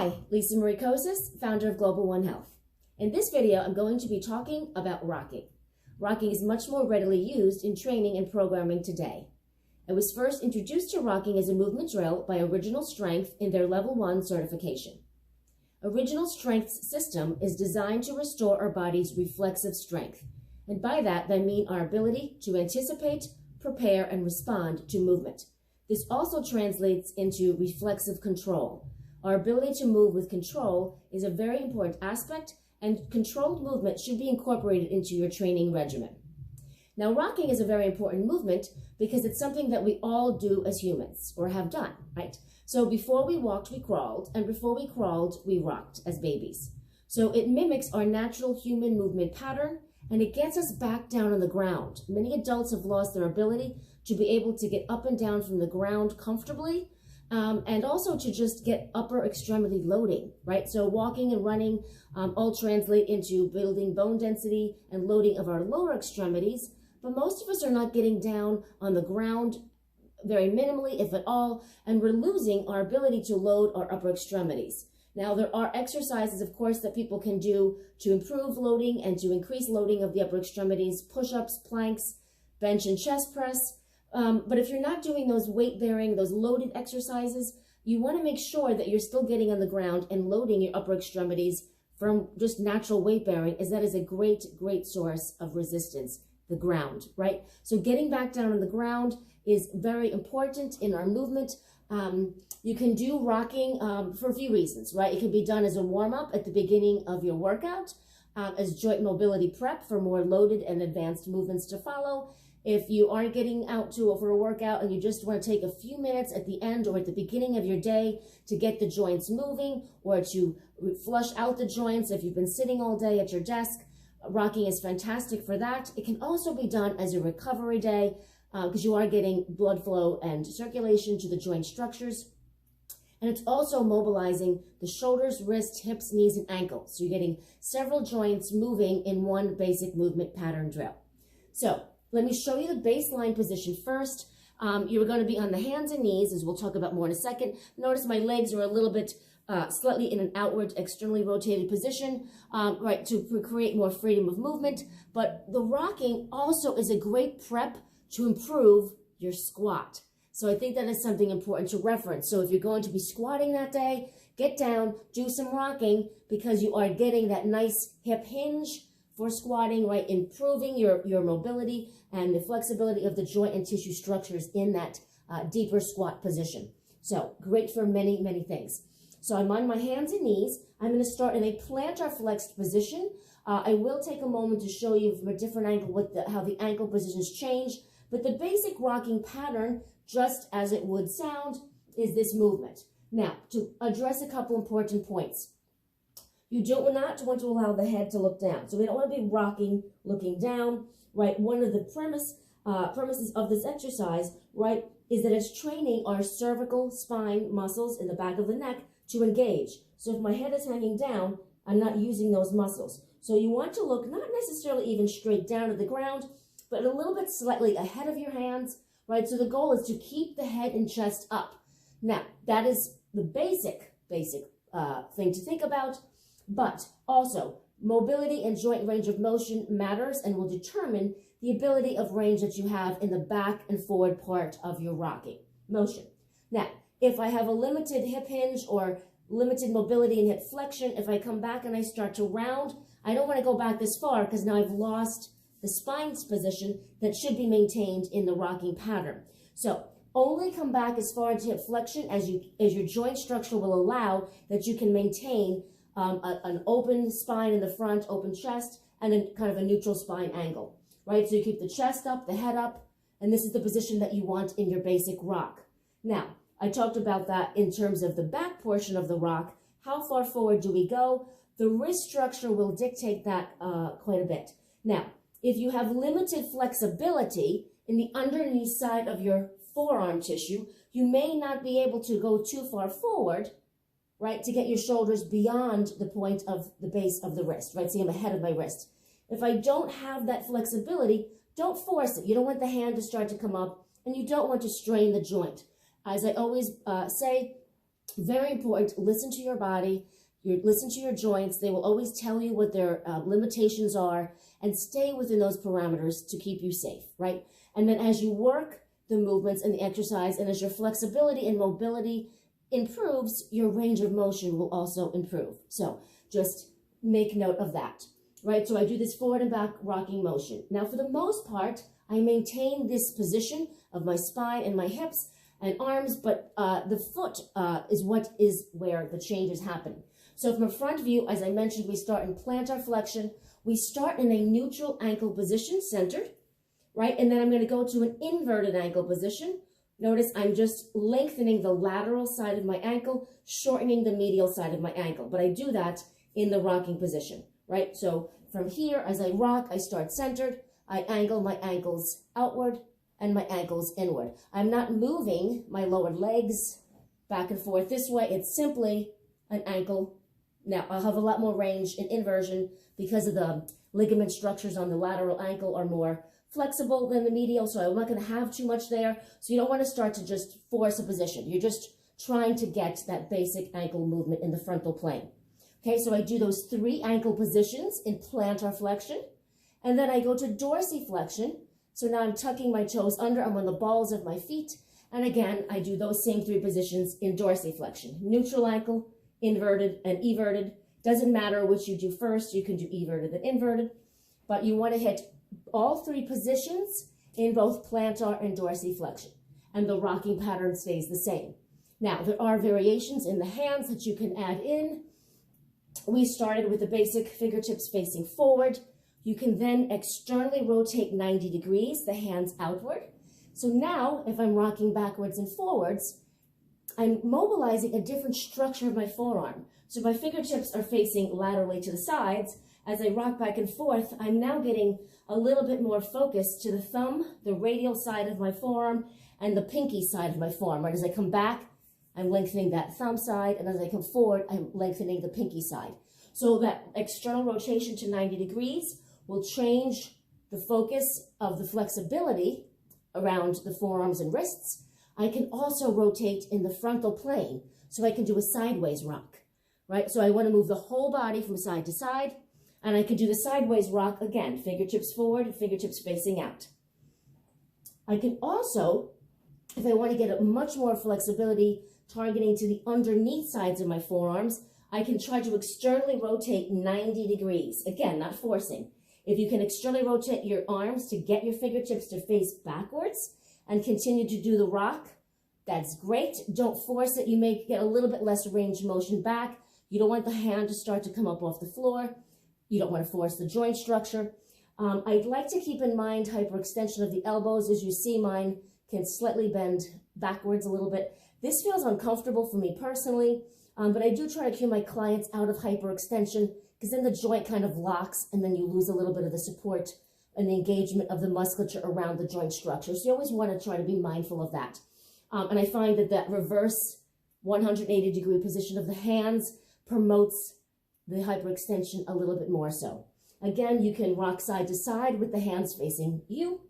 Hi, Lisa Marie Kosis, founder of Global One Health. In this video, I'm going to be talking about rocking. Rocking is much more readily used in training and programming today. I was first introduced to rocking as a movement drill by Original Strength in their Level 1 certification. Original Strength's system is designed to restore our body's reflexive strength, and by that, I mean our ability to anticipate, prepare, and respond to movement. This also translates into reflexive control. Our ability to move with control is a very important aspect, and controlled movement should be incorporated into your training regimen. Now, rocking is a very important movement because it's something that we all do as humans, or have done, right? So before we walked, we crawled, and before we crawled, we rocked as babies. So it mimics our natural human movement pattern, and it gets us back down on the ground. Many adults have lost their ability to be able to get up and down from the ground comfortably, and also to just get upper extremity loading, right? So walking and running all translate into building bone density and loading of our lower extremities, but most of us are not getting down on the ground very minimally, if at all, and we're losing our ability to load our upper extremities. Now, there are exercises, of course, that people can do to improve loading and to increase loading of the upper extremities, push-ups, planks, bench and chest press. But if you're not doing those weight-bearing, those loaded exercises, you want to make sure that you're still getting on the ground and loading your upper extremities from just natural weight-bearing, as that is a great, great source of resistance, the ground, right? So getting back down on the ground is very important in our movement. You can do rocking for a few reasons, right? It can be done as a warm-up at the beginning of your workout, as joint mobility prep for more loaded and advanced movements to follow. If you aren't getting out for a workout and you just want to take a few minutes at the end or at the beginning of your day to get the joints moving or to flush out the joints if you've been sitting all day at your desk, rocking is fantastic for that. It can also be done as a recovery day because you are getting blood flow and circulation to the joint structures. And it's also mobilizing the shoulders, wrists, hips, knees, and ankles. So you're getting several joints moving in one basic movement pattern drill. So let me show you the baseline position first. You're going to be on the hands and knees, as we'll talk about more in a second. Notice my legs are a little bit slightly in an outward, externally rotated position, right, to create more freedom of movement. But the rocking also is a great prep to improve your squat. So I think that is something important to reference. So if you're going to be squatting that day, get down, do some rocking, because you are getting that nice hip hinge for squatting, right? Improving your mobility and the flexibility of the joint and tissue structures in that deeper squat position. So great for many, many things. So I'm on my hands and knees. I'm going to start in a plantar flexed position. I will take a moment to show you from a different angle how the ankle positions change. But the basic rocking pattern, just as it would sound, is this movement. Now, to address a couple important points. You do not want to allow the head to look down. So we don't want to be rocking, looking down, right? One of the premises of this exercise, right, is that it's training our cervical spine muscles in the back of the neck to engage. So if my head is hanging down, I'm not using those muscles. So you want to look not necessarily even straight down to the ground, but a little bit slightly ahead of your hands, right? So the goal is to keep the head and chest up. Now, that is the basic thing to think about, but also mobility and joint range of motion matters and will determine the ability of range that you have in the back and forward part of your rocking motion. Now, if I have a limited hip hinge or limited mobility and hip flexion, if I come back and I start to round, I don't want to go back this far because now I've lost the spine's position that should be maintained in the rocking pattern. So only come back as far into hip flexion as your joint structure will allow, that you can maintain an open spine in the front, open chest, and a kind of a neutral spine angle, right? So you keep the chest up, the head up, and this is the position that you want in your basic rock. Now, I talked about that in terms of the back portion of the rock. How far forward do we go? The wrist structure will dictate that quite a bit. Now, if you have limited flexibility in the underneath side of your forearm tissue, you may not be able to go too far forward, right, to get your shoulders beyond the point of the base of the wrist, right? See, I'm ahead of my wrist. If I don't have that flexibility, don't force it. You don't want the hand to start to come up, and you don't want to strain the joint. As I always say, Very important. Listen to your body. Listen to your joints. They will always tell you what their limitations are, and stay within those parameters to keep you safe, right? And then as you work the movements and the exercise, and as your flexibility and mobility improves, your range of motion will also improve. So just make note of that, right? So I do this forward and back rocking motion. Now, for the most part, I maintain this position of my spine and my hips and arms, but the foot is where the changes happen. So from a front view, as I mentioned, we start in plantar flexion. We start in a neutral ankle position, centered, right? And then I'm going to go to an inverted ankle position. Notice I'm just lengthening the lateral side of my ankle, shortening the medial side of my ankle. But I do that in the rocking position, right? So from here, as I rock, I start centered. I angle my ankles outward and my ankles inward. I'm not moving my lower legs back and forth this way. It's simply an ankle. Now, I'll have a lot more range in inversion because of the ligament structures on the lateral ankle are more flexible than the medial, so I'm not going to have too much there. So you don't want to start to just force a position. You're just trying to get that basic ankle movement in the frontal plane. Okay, so I do those 3 ankle positions in plantar flexion, and then I go to dorsiflexion. So now I'm tucking my toes under. I'm on the balls of my feet, and again, I do those same 3 positions in dorsiflexion. Neutral ankle, inverted, and everted. Doesn't matter which you do first. You can do everted and inverted, but you want to hit all 3 positions in both plantar and dorsiflexion, and the rocking pattern stays the same. Now, there are variations in the hands that you can add in. We started with the basic fingertips facing forward. You can then externally rotate 90 degrees, the hands outward. So now, if I'm rocking backwards and forwards, I'm mobilizing a different structure of my forearm. So my fingertips are facing laterally to the sides. As I rock back and forth, I'm now getting a little bit more focus to the thumb, the radial side of my forearm, and the pinky side of my forearm. Right, as I come back, I'm lengthening that thumb side, and as I come forward, I'm lengthening the pinky side. So that external rotation to 90 degrees will change the focus of the flexibility around the forearms and wrists. I can also rotate in the frontal plane, so I can do a sideways rock, right? So I want to move the whole body from side to side, and I can do the sideways rock again, fingertips forward, fingertips facing out. I can also, if I want to get a much more flexibility targeting to the underneath sides of my forearms, I can try to externally rotate 90 degrees. Again, not forcing. If you can externally rotate your arms to get your fingertips to face backwards and continue to do the rock, that's great. Don't force it. You may get a little bit less range of motion back. You don't want the hand to start to come up off the floor. You don't want to force the joint structure. I'd like to keep in mind hyperextension of the elbows. As you see, mine can slightly bend backwards a little bit. This feels uncomfortable for me personally, but I do try to cue my clients out of hyperextension because then the joint kind of locks and then you lose a little bit of the support and the engagement of the musculature around the joint structure. So you always want to try to be mindful of that. And I find that that reverse 180-degree position of the hands promotes the hyperextension a little bit more so. Again, you can rock side to side with the hands facing you.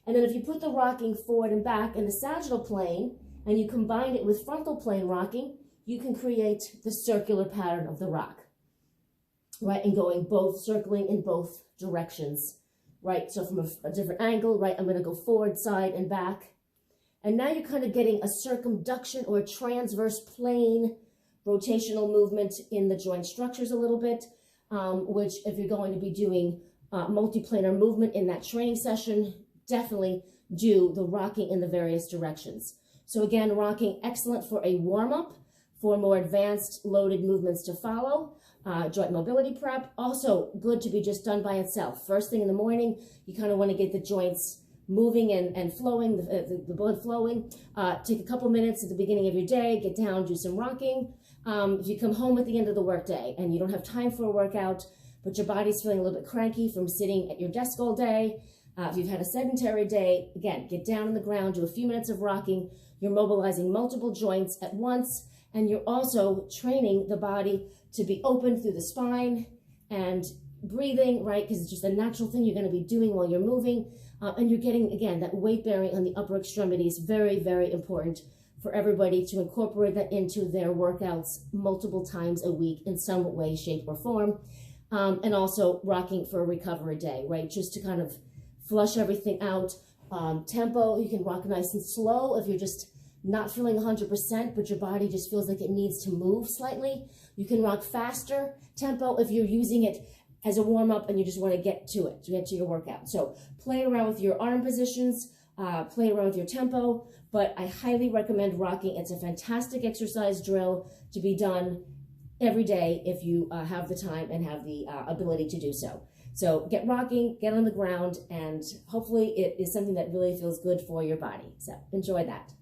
And then if you put the rocking forward and back in the sagittal plane and you combine it with frontal plane rocking, you can create the circular pattern of the rock, right? And going both, circling in both directions, right? So from a different angle, right? I'm going to go forward, side, and back. And now you're kind of getting a circumduction or a transverse plane rotational movement in the joint structures a little bit, which if you're going to be doing multiplanar movement in that training session, definitely do the rocking in the various directions. So again, rocking excellent for a warm-up, for more advanced loaded movements to follow, joint mobility prep. Also good to be just done by itself. First thing in the morning, you kind of want to get the joints moving and flowing, the blood flowing. Take a couple minutes at the beginning of your day, get down, do some rocking. If you come home at the end of the workday and you don't have time for a workout, but your body's feeling a little bit cranky from sitting at your desk all day, if you've had a sedentary day, again, get down on the ground, do a few minutes of rocking. You're mobilizing multiple joints at once, and you're also training the body to be open through the spine and breathing, right? Because it's just a natural thing you're going to be doing while you're moving. And you're getting, again, that weight bearing on the upper extremities, very, very important for everybody to incorporate that into their workouts multiple times a week in some way, shape, or form. And also rocking for a recovery day, right? Just to kind of flush everything out. Tempo, you can rock nice and slow if you're just not feeling 100%, but your body just feels like it needs to move slightly. You can rock faster tempo if you're using it as a warm-up and you just want to get to it, to get to your workout. So play around with your arm positions, play around with your tempo, but I highly recommend rocking. It's a fantastic exercise drill to be done every day if you have the time and have the ability to do so. So get rocking, get on the ground, and hopefully it is something that really feels good for your body. So enjoy that.